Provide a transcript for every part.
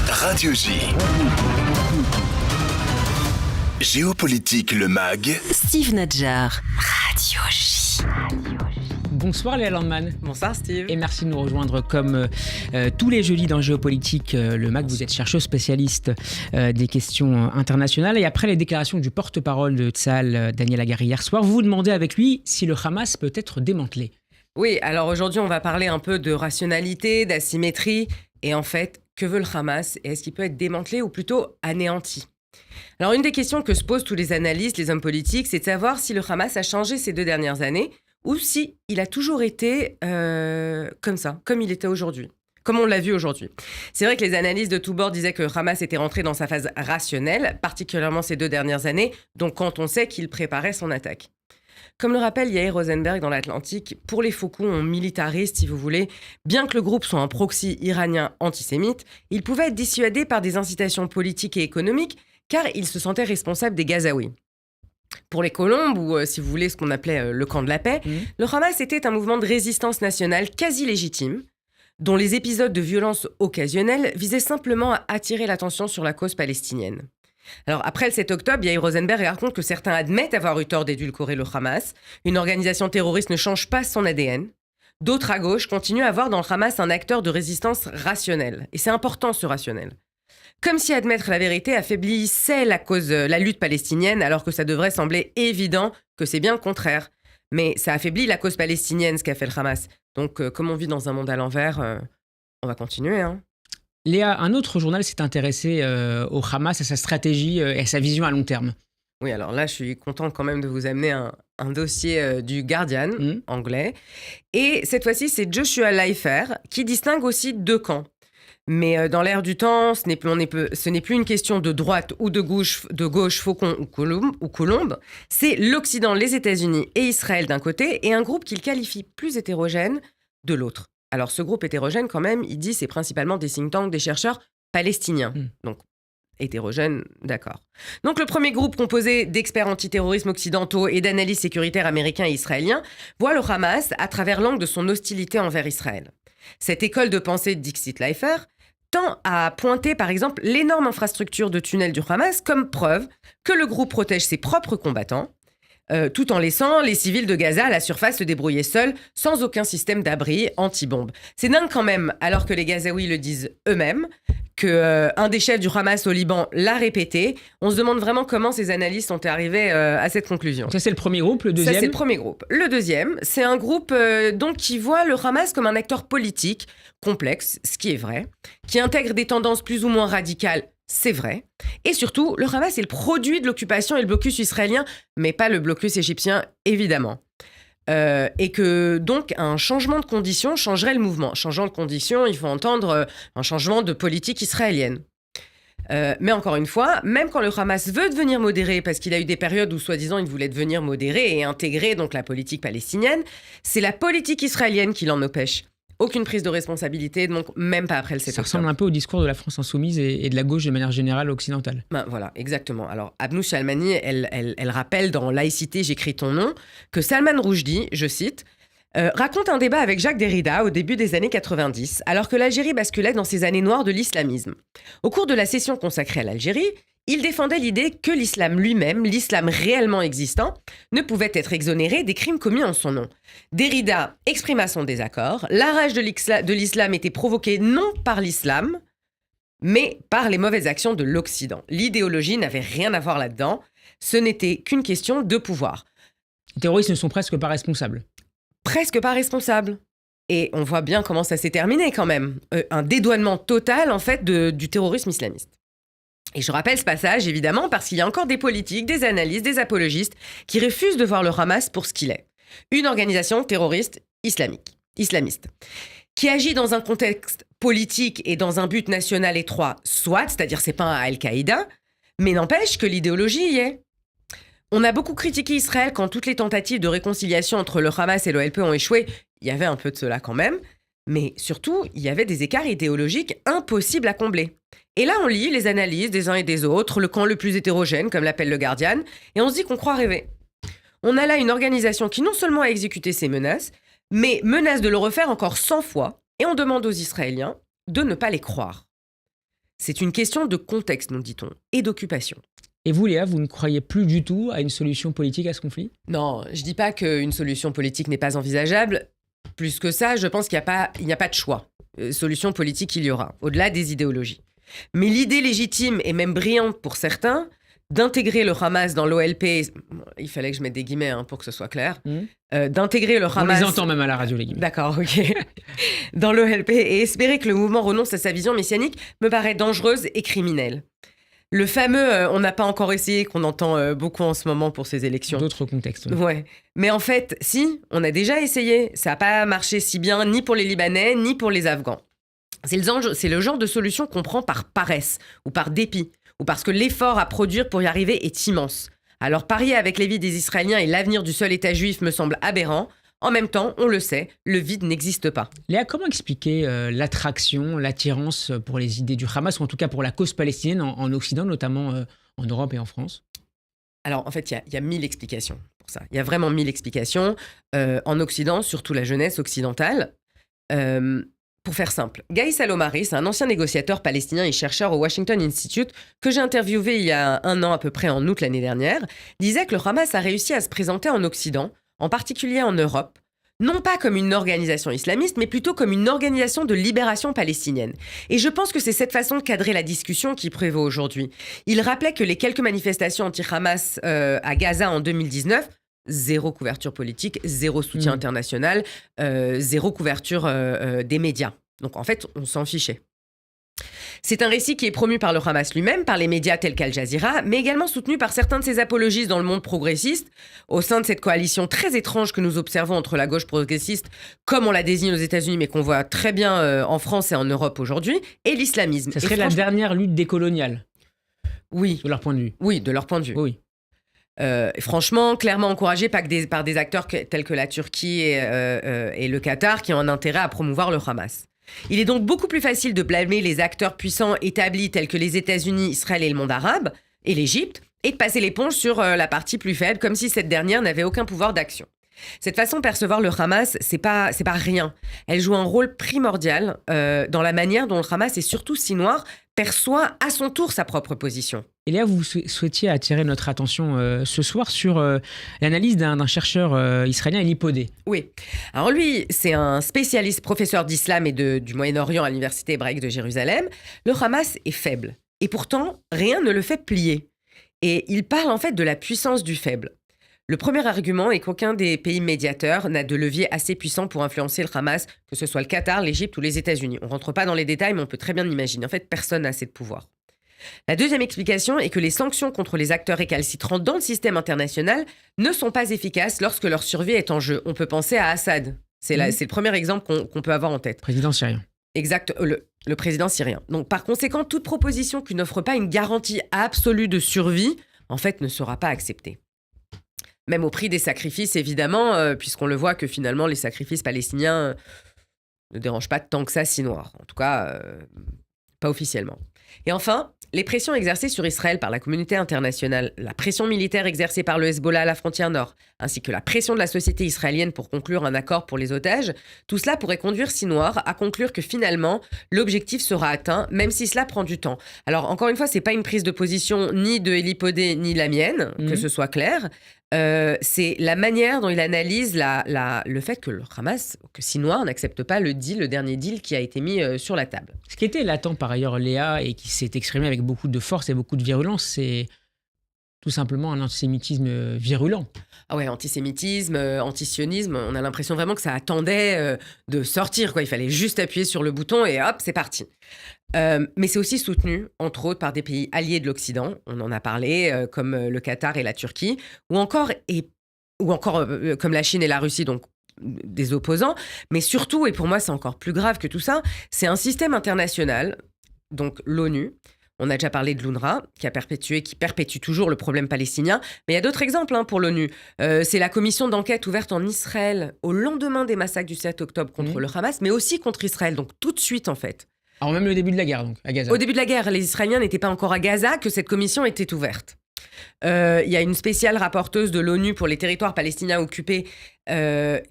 Radio J. Géopolitique, le MAG. Steve Nadjar. Radio J. Bonsoir Léa Landman. Bonsoir Steve. Et merci de nous rejoindre comme tous les jeudis dans Géopolitique, le MAG. Vous êtes chercheuse spécialiste des questions internationales. Et après les déclarations du porte-parole de Tsahal, Daniel Hagari, hier soir, vous vous demandez avec lui si le Hamas peut être démantelé. Oui, alors aujourd'hui on va parler un peu de rationalité, d'asymétrie. Et en fait, que veut le Hamas et est-ce qu'il peut être démantelé ou plutôt anéanti ? Alors une des questions que se posent tous les analystes, les hommes politiques, c'est de savoir si le Hamas a changé ces 2 dernières années ou si il a toujours été comme ça, comme il était aujourd'hui, comme on l'a vu aujourd'hui. C'est vrai que les analystes de tous bords disaient que le Hamas était rentré dans sa phase rationnelle, particulièrement ces 2 dernières années, donc quand on sait qu'il préparait son attaque. Comme le rappelle Yair Rosenberg dans l'Atlantique, pour les faucons militaristes, si vous voulez, bien que le groupe soit un proxy iranien antisémite, il pouvait être dissuadé par des incitations politiques et économiques, car il se sentait responsable des Gazaouis. Pour les Colombes, ou si vous voulez ce qu'on appelait le camp de la paix, le Hamas était un mouvement de résistance nationale quasi légitime, dont les épisodes de violence occasionnelle visaient simplement à attirer l'attention sur la cause palestinienne. Alors après le 7 octobre, Yair Rosenberg raconte que certains admettent avoir eu tort d'édulcorer le Hamas. Une organisation terroriste ne change pas son ADN. D'autres à gauche continuent à voir dans le Hamas un acteur de résistance rationnel. Et c'est important ce rationnel. Comme si admettre la vérité affaiblissait la lutte palestinienne, alors que ça devrait sembler évident que c'est bien le contraire. Mais ça affaiblit la cause palestinienne, ce qu'a fait le Hamas. Donc comme on vit dans un monde à l'envers, on va continuer, hein. Léa, un autre journal s'est intéressé au Hamas, à sa stratégie et à sa vision à long terme. Oui, alors là, je suis contente quand même de vous amener un dossier du Guardian, anglais. Et cette fois-ci, c'est Joshua Leifer qui distingue aussi 2 camps. Mais dans l'air du temps, ce n'est plus une question de droite ou de gauche, faucon ou colombe. C'est l'Occident, les États-Unis et Israël d'un côté, et un groupe qu'il qualifie plus hétérogène de l'autre. Alors ce groupe hétérogène quand même, il dit c'est principalement des think tanks, des chercheurs palestiniens. Donc hétérogène, d'accord. Donc le premier groupe composé d'experts antiterrorisme occidentaux et d'analystes sécuritaires américains et israéliens voit le Hamas à travers l'angle de son hostilité envers Israël. Cette école de pensée Dixit Leifer tend à pointer par exemple l'énorme infrastructure de tunnels du Hamas comme preuve que le groupe protège ses propres combattants, tout en laissant les civils de Gaza à la surface se débrouiller seuls, sans aucun système d'abri anti-bombe. C'est dingue quand même, alors que les Gazaouis le disent eux-mêmes, qu'un des chefs du Hamas au Liban l'a répété. On se demande vraiment comment ces analystes sont arrivés à cette conclusion. Ça, c'est le premier groupe. Le deuxième ? Ça, c'est le premier groupe. Le deuxième, c'est un groupe donc, qui voit le Hamas comme un acteur politique complexe, ce qui est vrai, qui intègre des tendances plus ou moins radicales, c'est vrai. Et surtout, le Hamas est le produit de l'occupation et le blocus israélien, mais pas le blocus égyptien, évidemment. Et que donc un changement de conditions changerait le mouvement. Changement de conditions, il faut entendre un changement de politique israélienne. Mais encore une fois, même quand le Hamas veut devenir modéré, parce qu'il a eu des périodes où soi-disant il voulait devenir modéré et intégrer donc la politique palestinienne, c'est la politique israélienne qui l'en empêche. Aucune prise de responsabilité, donc même pas après le 7 octobre. Ça ressemble un peu au discours de la France insoumise et de la gauche de manière générale occidentale. Ben voilà, exactement. Alors, Abnou Chalmani, elle rappelle dans Laïcité, j'écris ton nom, que Salman Rushdie, je cite, raconte un débat avec Jacques Derrida au début des années 90, alors que l'Algérie basculait dans ces années noires de l'islamisme. Au cours de la session consacrée à l'Algérie, il défendait l'idée que l'islam lui-même, l'islam réellement existant, ne pouvait être exonéré des crimes commis en son nom. Derrida exprima son désaccord. La rage de l'islam était provoquée non par l'islam, mais par les mauvaises actions de l'Occident. L'idéologie n'avait rien à voir là-dedans. Ce n'était qu'une question de pouvoir. Les terroristes ne sont presque pas responsables. Presque pas responsables. Et on voit bien comment ça s'est terminé quand même. Un dédouanement total, en fait, du terrorisme islamiste. Et je rappelle ce passage, évidemment, parce qu'il y a encore des politiques, des analystes, des apologistes qui refusent de voir le Hamas pour ce qu'il est. Une organisation terroriste islamiste, qui agit dans un contexte politique et dans un but national étroit, soit, c'est-à-dire c'est pas un Al-Qaïda, mais n'empêche que l'idéologie y est. On a beaucoup critiqué Israël quand toutes les tentatives de réconciliation entre le Hamas et l'OLP ont échoué. Il y avait un peu de cela quand même. Mais surtout, il y avait des écarts idéologiques impossibles à combler. Et là, on lit les analyses des uns et des autres, le camp le plus hétérogène, comme l'appelle le Guardian, et on se dit qu'on croit rêver. On a là une organisation qui non seulement a exécuté ses menaces, mais menace de le refaire encore 100 fois, et on demande aux Israéliens de ne pas les croire. C'est une question de contexte, nous dit-on, et d'occupation. Et vous, Léa, vous ne croyez plus du tout à une solution politique à ce conflit ? Non, je dis pas qu'une solution politique n'est pas envisageable. Plus que ça, je pense qu'il n'y a pas de choix. Solution politique, il y aura, au-delà des idéologies. Mais l'idée légitime et même brillante pour certains d'intégrer le Hamas dans l'OLP, il fallait que je mette des guillemets pour que ce soit clair, d'intégrer le Hamas... On les entend même à la radio, les guillemets. D'accord, ok. Dans l'OLP et espérer que le mouvement renonce à sa vision messianique me paraît dangereuse et criminelle. Le fameux on n'a pas encore essayé qu'on entend beaucoup en ce moment pour ces élections. D'autres contextes. Ouais. Mais en fait, si, on a déjà essayé. Ça n'a pas marché si bien ni pour les Libanais, ni pour les Afghans. C'est le genre de solution qu'on prend par paresse ou par dépit, ou parce que l'effort à produire pour y arriver est immense. Alors parier avec les vies des Israéliens et l'avenir du seul État juif me semble aberrant. En même temps, on le sait, le vide n'existe pas. Léa, comment expliquer l'attraction, l'attirance pour les idées du Hamas, ou en tout cas pour la cause palestinienne en Occident, notamment en Europe et en France ? Alors en fait, il y a 1000 explications pour ça. Il y a vraiment 1000 explications. En Occident, surtout la jeunesse occidentale. Pour faire simple, Guy Salomaris, un ancien négociateur palestinien et chercheur au Washington Institute, que j'ai interviewé il y a 1 an à peu près, en août l'année dernière, disait que le Hamas a réussi à se présenter en Occident, en particulier en Europe, non pas comme une organisation islamiste, mais plutôt comme une organisation de libération palestinienne. Et je pense que c'est cette façon de cadrer la discussion qui prévaut aujourd'hui. Il rappelait que les quelques manifestations anti-Hamas à Gaza en 2019, zéro couverture politique, zéro soutien international, zéro couverture des médias. Donc en fait, on s'en fichait. C'est un récit qui est promu par le Hamas lui-même, par les médias tels qu'Al Jazeera, mais également soutenu par certains de ses apologistes dans le monde progressiste, au sein de cette coalition très étrange que nous observons entre la gauche progressiste, comme on la désigne aux États-Unis, mais qu'on voit très bien en France et en Europe aujourd'hui, et l'islamisme. Ça serait la dernière lutte décoloniale. Oui. De leur point de vue. Oui, de leur point de vue. Oui. Franchement, clairement encouragé par des acteurs tels que la Turquie et le Qatar qui ont un intérêt à promouvoir le Hamas. Il est donc beaucoup plus facile de blâmer les acteurs puissants établis tels que les États-Unis, Israël et le monde arabe, et l'Égypte, et de passer l'éponge sur la partie plus faible, comme si cette dernière n'avait aucun pouvoir d'action. Cette façon de percevoir le Hamas, c'est pas rien. Elle joue un rôle primordial dans la manière dont le Hamas, et surtout si noir, perçoit à son tour sa propre position. Et là, vous souhaitiez attirer notre attention ce soir sur l'analyse d'un chercheur israélien, Eli Podé. Oui. Alors lui, c'est un spécialiste professeur d'islam et du Moyen-Orient à l'Université hébraïque de Jérusalem. Le Hamas est faible. Et pourtant, rien ne le fait plier. Et il parle en fait de la puissance du faible. Le premier argument est qu'aucun des pays médiateurs n'a de levier assez puissant pour influencer le Hamas, que ce soit le Qatar, l'Égypte ou les États-Unis. On ne rentre pas dans les détails, mais on peut très bien l'imaginer. En fait, personne n'a assez de pouvoir. La deuxième explication est que les sanctions contre les acteurs récalcitrants dans le système international ne sont pas efficaces lorsque leur survie est en jeu. On peut penser à Assad. C'est le premier exemple qu'on peut avoir en tête. Président syrien. Exact, le président syrien. Donc, par conséquent, toute proposition qui n'offre pas une garantie absolue de survie, en fait, ne sera pas acceptée. Même au prix des sacrifices, évidemment, puisqu'on le voit que finalement, les sacrifices palestiniens ne dérangent pas tant que ça si noir. En tout cas, pas officiellement. Et enfin, les pressions exercées sur Israël par la communauté internationale, la pression militaire exercée par le Hezbollah à la frontière nord, ainsi que la pression de la société israélienne pour conclure un accord pour les otages, tout cela pourrait conduire Sinoir à conclure que finalement, l'objectif sera atteint, même si cela prend du temps. Alors, encore une fois, c'est pas une prise de position ni de Eli Podé ni la mienne, que ce soit clair. C'est la manière dont il analyse le fait que le Hamas, que Sinoir n'accepte pas le dernier deal qui a été mis sur la table. Ce qui était latent par ailleurs, Léa, et qui s'est exprimé avec beaucoup de force et beaucoup de virulence, c'est tout simplement un antisémitisme virulent. Ah ouais, antisémitisme, antisionisme, on a l'impression vraiment que ça attendait de sortir, quoi. Il fallait juste appuyer sur le bouton et hop, c'est parti. Mais c'est aussi soutenu, entre autres, par des pays alliés de l'Occident, on en a parlé, comme le Qatar et la Turquie, ou encore comme la Chine et la Russie, donc des opposants. Mais surtout, et pour moi c'est encore plus grave que tout ça, c'est un système international, donc l'ONU. On a déjà parlé de l'UNRWA, qui perpétue toujours le problème palestinien. Mais il y a d'autres exemples pour l'ONU. C'est la commission d'enquête ouverte en Israël au lendemain des massacres du 7 octobre contre le Hamas, mais aussi contre Israël, donc tout de suite en fait. Alors même le début de la guerre, donc, à Gaza. Au début de la guerre, les Israéliens n'étaient pas encore à Gaza, que cette commission était ouverte. Il y a une spéciale rapporteuse de l'ONU pour les territoires palestiniens occupés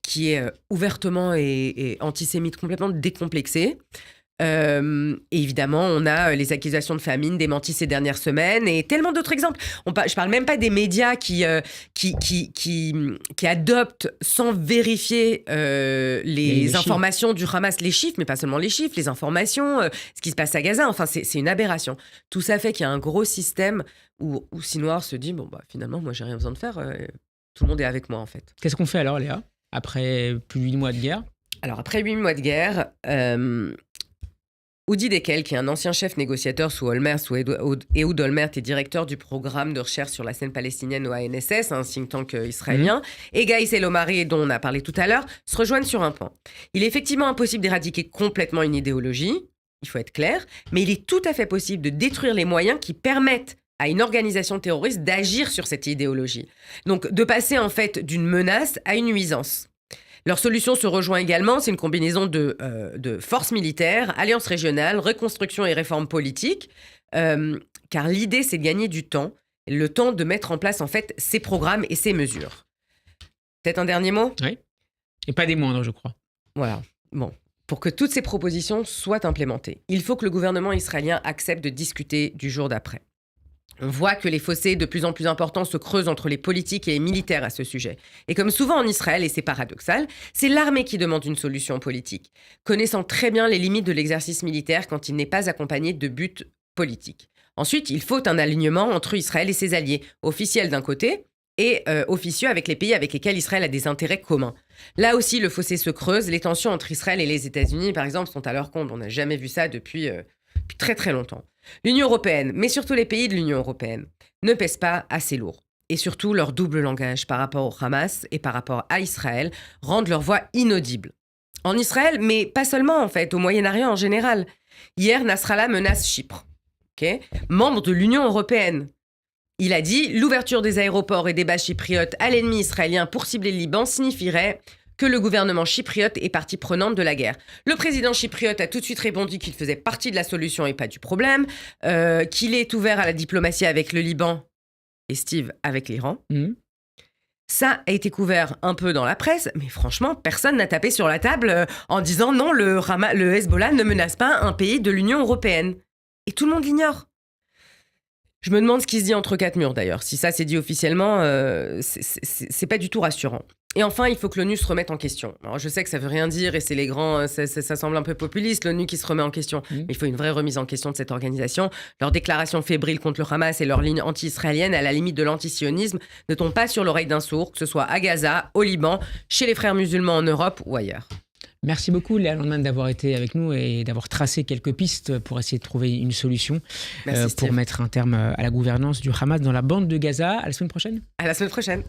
qui est ouvertement et antisémite, complètement décomplexée. Et évidemment, on a les accusations de famine démenties ces dernières semaines et tellement d'autres exemples. Je parle même pas des médias qui adoptent sans vérifier les informations du Hamas, les chiffres, mais pas seulement les chiffres, les informations, ce qui se passe à Gaza. Enfin, c'est une aberration. Tout ça fait qu'il y a un gros système où Sinwar se dit, finalement, moi, j'ai rien besoin de faire. Tout le monde est avec moi, en fait. Qu'est-ce qu'on fait alors, Léa, après plus de 8 mois de guerre? Alors, après 8 mois de guerre, Udi Dekel, qui est un ancien chef négociateur sous Ehud Olmert et directeur du programme de recherche sur la scène palestinienne au ANSS, un think tank israélien, et Gaïs El-Omari, dont on a parlé tout à l'heure, se rejoignent sur un point. Il est effectivement impossible d'éradiquer complètement une idéologie, il faut être clair, mais il est tout à fait possible de détruire les moyens qui permettent à une organisation terroriste d'agir sur cette idéologie. Donc, de passer en fait d'une menace à une nuisance. Leur solution se rejoint également, c'est une combinaison de forces militaires, alliances régionales, reconstruction et réformes politiques, car l'idée, c'est de gagner du temps, le temps de mettre en place, en fait, ces programmes et ces mesures. Peut-être un dernier mot ? Oui, et pas des moindres, je crois. Voilà, bon. Pour que toutes ces propositions soient implémentées, il faut que le gouvernement israélien accepte de discuter du jour d'après. On voit que les fossés de plus en plus importants se creusent entre les politiques et les militaires à ce sujet. Et comme souvent en Israël, et c'est paradoxal, c'est l'armée qui demande une solution politique, connaissant très bien les limites de l'exercice militaire quand il n'est pas accompagné de buts politiques. Ensuite, il faut un alignement entre Israël et ses alliés, officiels d'un côté et officieux avec les pays avec lesquels Israël a des intérêts communs. Là aussi, le fossé se creuse. Les tensions entre Israël et les États-Unis, par exemple, sont à leur comble. On n'a jamais vu ça depuis très très longtemps. L'Union européenne, mais surtout les pays de l'Union européenne, ne pèsent pas assez lourd. Et surtout, leur double langage par rapport au Hamas et par rapport à Israël rendent leur voix inaudible. En Israël, mais pas seulement en fait, au Moyen-Orient en général. Hier, Nasrallah menace Chypre, membre de l'Union européenne. Il a dit « L'ouverture des aéroports et des bases chypriotes à l'ennemi israélien pour cibler le Liban signifierait que le gouvernement chypriote est partie prenante de la guerre. Le président chypriote a tout de suite répondu qu'il faisait partie de la solution et pas du problème, qu'il est ouvert à la diplomatie avec le Liban et Steve avec l'Iran. Ça a été couvert un peu dans la presse, mais franchement, personne n'a tapé sur la table en disant non, le Hezbollah ne menace pas un pays de l'Union européenne. Et tout le monde l'ignore. Je me demande ce qui se dit entre quatre murs d'ailleurs. Si ça c'est dit officiellement, c'est pas du tout rassurant. Et enfin, il faut que l'ONU se remette en question. Alors, je sais que ça veut rien dire et c'est les grands, ça semble un peu populiste, l'ONU qui se remet en question. Mais il faut une vraie remise en question de cette organisation. Leurs déclarations fébriles contre le Hamas et leur ligne anti-israélienne à la limite de l'antisionisme ne tombent pas sur l'oreille d'un sourd, que ce soit à Gaza, au Liban, chez les frères musulmans en Europe ou ailleurs. Merci beaucoup, Léa Landman, d'avoir été avec nous et d'avoir tracé quelques pistes pour essayer de trouver une solution pour mettre un terme à la gouvernance du Hamas dans la bande de Gaza. À la semaine prochaine. À la semaine prochaine.